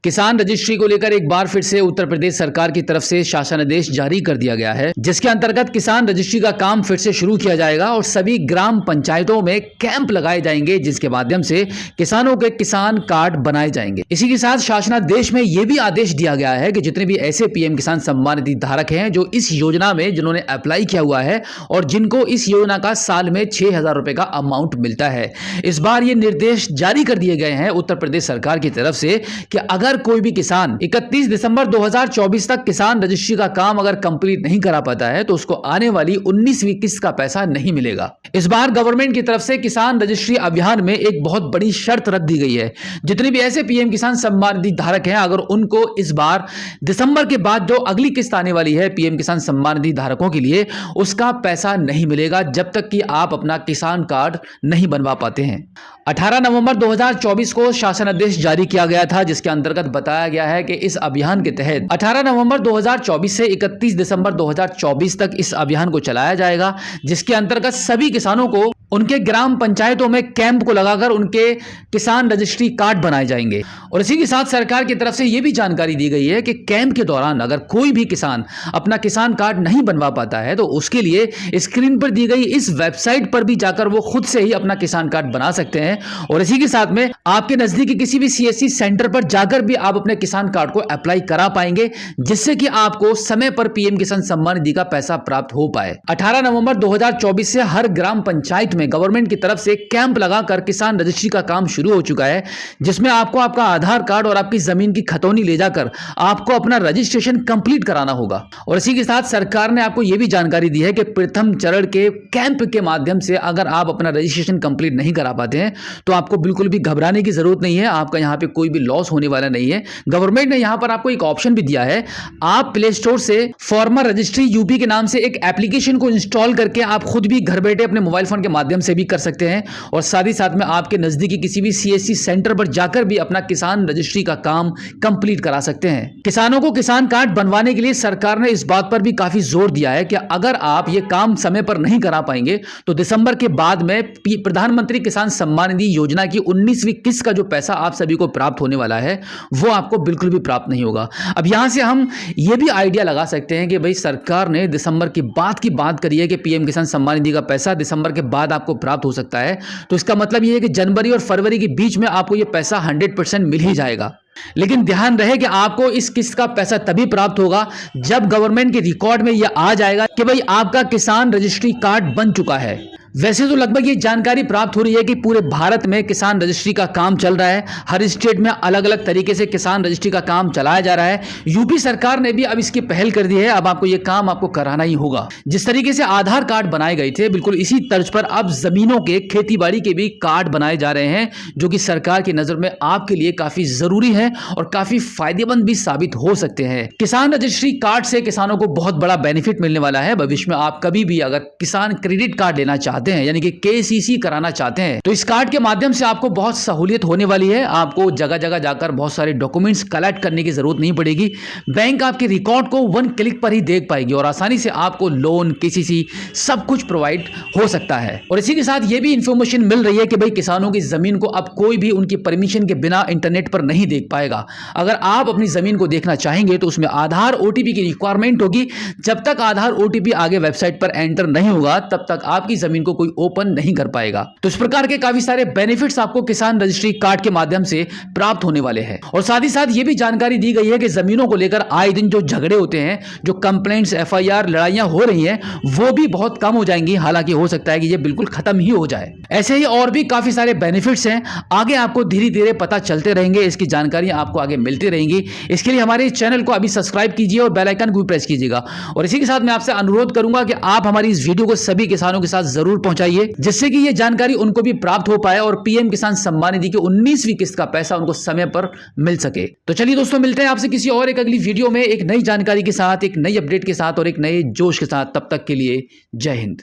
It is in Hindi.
किसान रजिस्ट्री को लेकर एक बार फिर से उत्तर प्रदेश सरकार की तरफ से शासनादेश जारी कर दिया गया है, जिसके अंतर्गत किसान रजिस्ट्री का काम फिर से शुरू किया जाएगा और सभी ग्राम पंचायतों में कैंप लगाए जाएंगे, जिसके माध्यम से किसानों के किसान कार्ड बनाए जाएंगे। इसी के साथ शासनादेश में यह भी आदेश दिया गया है कि जितने भी ऐसे पीएम किसान सम्मान निधि धारक हैं जो इस योजना में जिन्होंने अप्लाई किया हुआ है और जिनको इस योजना का साल में 6,000 रुपए का अमाउंट मिलता है, इस बार ये निर्देश जारी कर दिए गए हैं उत्तर प्रदेश सरकार की तरफ से कि अगर कोई भी किसान 31 दिसंबर 2024 तक किसान रजिस्ट्री का काम अगर कंप्लीट नहीं करा पाता है तो उसको आने वाली 19वीं किस्त का पैसा नहीं मिलेगा। इस बार गवर्नमेंट की तरफ से किसान रजिस्ट्री अभियान में एक बहुत बड़ी शर्त रख दी गई है। जितने भी ऐसे पीएम किसान सम्मान निधि धारक हैं, अगर उनको इस बार दिसंबर के बाद जो अगली किस्त आने वाली है पीएम किसान सम्मान निधि धारकों के लिए, उसका पैसा नहीं मिलेगा जब तक कि आप अपना किसान कार्ड नहीं बनवा पाते हैं। 18 नवंबर 2024 को शासनादेश जारी किया गया था, जिसके अंतर्गत बताया गया है कि इस अभियान के तहत 18 नवंबर 2024 से 31 दिसंबर 2024 तक इस अभियान को चलाया जाएगा, जिसके अंतर्गत सभी किसानों को उनके ग्राम पंचायतों में कैंप को लगाकर उनके किसान रजिस्ट्री कार्ड बनाए जाएंगे। और इसी के साथ सरकार की तरफ से यह भी जानकारी दी गई है कि कैंप के दौरान अगर कोई भी किसान अपना किसान कार्ड नहीं बनवा पाता है तो उसके लिए स्क्रीन पर दी गई इस वेबसाइट पर भी जाकर वो खुद से ही अपना किसान कार्ड बना सकते हैं। और इसी के साथ में आपके नजदीकी किसी भी सीएससी सेंटर पर जाकर भी आप अपने किसान कार्ड को अप्लाई करा पाएंगे, जिससे कि आपको समय पर पीएम किसान सम्मान निधि का पैसा प्राप्त हो पाए। 18 नवंबर 2024 से हर ग्राम पंचायत में गवर्नमेंट की तरफ से कैंप लगाकर किसान रजिस्ट्री का काम शुरू हो चुका है, जिसमें आपको आपका आधार कार्ड और आपकी जमीन की खतौनी ले जाकर आपको अपना रजिस्ट्रेशन कंप्लीट कराना होगा। और इसी के साथ सरकार ने आपको यह भी जानकारी दी है कि प्रथम चरण के कैंप के माध्यम से अगर आप अपना रजिस्ट्रेशन कंप्लीट नहीं करा पाते हैं तो आपको बिल्कुल भी घबराने की जरूरत नहीं है। आपका यहां पे कोई भी लॉस होने वाला नहीं है। गवर्नमेंट ने यहां पर आपको एक ऑप्शन भी दिया है, आप प्ले स्टोर से फार्मर रजिस्ट्री यूपी के नाम से एक एप्लीकेशन को इंस्टॉल करके आप खुद भी घर बैठे अपने मोबाइल फोन के माध्यम से भी कर सकते हैं और साथ ही साथ में आपके नजदीकी किसी भी सीएससी सेंटर पर जाकर भी अपना किसान रजिस्ट्री का काम कंप्लीट करा सकते हैं। किसानों को किसान कार्ड बनवाने के लिए सरकार ने इस बात पर भी काफी जोर दिया है कि अगर आप ये काम समय पर नहीं करा पाएंगे तो दिसंबर के बाद में प्रधानमंत्री किसान सम्मान निधि योजना की 19वीं किस्त का जो पैसा आप सभी को प्राप्त होने वाला है वो आपको बिल्कुल भी प्राप्त नहीं होगा। अब यहां से हम ये भी आइडिया लगा सकते हैं कि भाई सरकार ने दिसंबर की बात करी है कि पीएम किसान सम्मान निधि का पैसा दिसंबर के बाद आपको प्राप्त हो सकता है, तो इसका मतलब ये है कि जनवरी और फरवरी के बीच में आपको ये पैसा 100% मिल ही जाएगा। लेकिन ध्यान रहे कि आपको इस किस्त का पैसा तभी प्राप्त होगा जब गवर्नमेंट के रिकॉर्ड में यह आ जाएगा कि भाई आपका किसान रजिस्ट्री कार्ड बन चुका है। वैसे तो लगभग ये जानकारी प्राप्त हो रही है कि पूरे भारत में किसान रजिस्ट्री का काम चल रहा है। हर स्टेट में अलग अलग तरीके से किसान रजिस्ट्री का काम चलाया जा रहा है। यूपी सरकार ने भी अब इसकी पहल कर दी है। अब आपको ये काम आपको कराना ही होगा। जिस तरीके से आधार कार्ड बनाए गए थे, बिल्कुल इसी तर्ज पर अब जमीनों के, खेतीबाड़ी के भी कार्ड बनाए जा रहे हैं, जो कि सरकार की नजर में आपके लिए काफी जरूरी है और काफी फायदेमंद भी साबित हो सकते हैं। किसान रजिस्ट्री कार्ड से किसानों को बहुत बड़ा बेनिफिट मिलने वाला है। भविष्य में आप कभी भी अगर किसान क्रेडिट कार्ड लेना चाहते हैं, यानी कि केसीसी कराना चाहते हैं, तो इस कार्ड के माध्यम से आपको बहुत सहूलियत होने वाली है। आपको जगह जगह जाकर बहुत सारे डॉक्यूमेंट्स कलेक्ट करने की जरूरत नहीं पड़ेगी। बैंक आपके रिकॉर्ड को 1 क्लिक पर ही देख पाएगी और आसानी से आपको लोन, केसीसी सब कुछ प्रोवाइड हो सकता है। और इसी के साथ ये भी इंफॉर्मेशन मिल रही है कि भाई किसानों की जमीन को अब कोई भी उनकी परमिशन के बिना इंटरनेट पर नहीं देख पाएगा। अगर आप अपनी जमीन को देखना चाहेंगे तो उसमें आधार ओटीपी की रिक्वायरमेंट होगी। जब तक आधार ओटीपी आगे वेबसाइट पर एंटर नहीं होगा तब तक आपकी जमीन को कोई ओपन नहीं कर पाएगा। तो इस प्रकार के काफी सारे बेनिफिट्स आपको किसान रजिस्ट्री कार्ड के माध्यम से प्राप्त होने वाले हैं। और साथ ही साथ ये भी जानकारी दी गई है कि जमीनों को लेकर आए दिन जो झगड़े होते हैं, जो कंप्लेंट्स, एफआईआर, लड़ाइयां हो रही हैं, वो भी बहुत कम हो जाएंगी। हालांकि हो सकता है कि ये बिल्कुल खत्म ही हो जाए। ऐसे ही और भी काफी सारे बेनिफिट्स हैं, आगे आपको धीरे धीरे पता चलते रहेंगे। इसकी जानकारी आपको आगे मिलती रहेंगी। इसके लिए हमारे इस चैनल को अभी सब्सक्राइब कीजिए और बेल आइकन को भी प्रेस कीजिएगा। और इसी के साथ मैं आपसे अनुरोध करूंगा कि आप हमारी इस वीडियो को सभी किसानों के साथ जरूर पहुंचाइए, जिससे कि ये जानकारी उनको भी प्राप्त हो पाए और पीएम किसान सम्मान निधि की 19वीं किस्त का पैसा उनको समय पर मिल सके। तो चलिए दोस्तों, मिलते हैं आपसे किसी और एक अगली वीडियो में एक नई जानकारी के साथ, एक नई अपडेट के साथ और एक नए जोश के साथ। तब तक के लिए जय हिंद।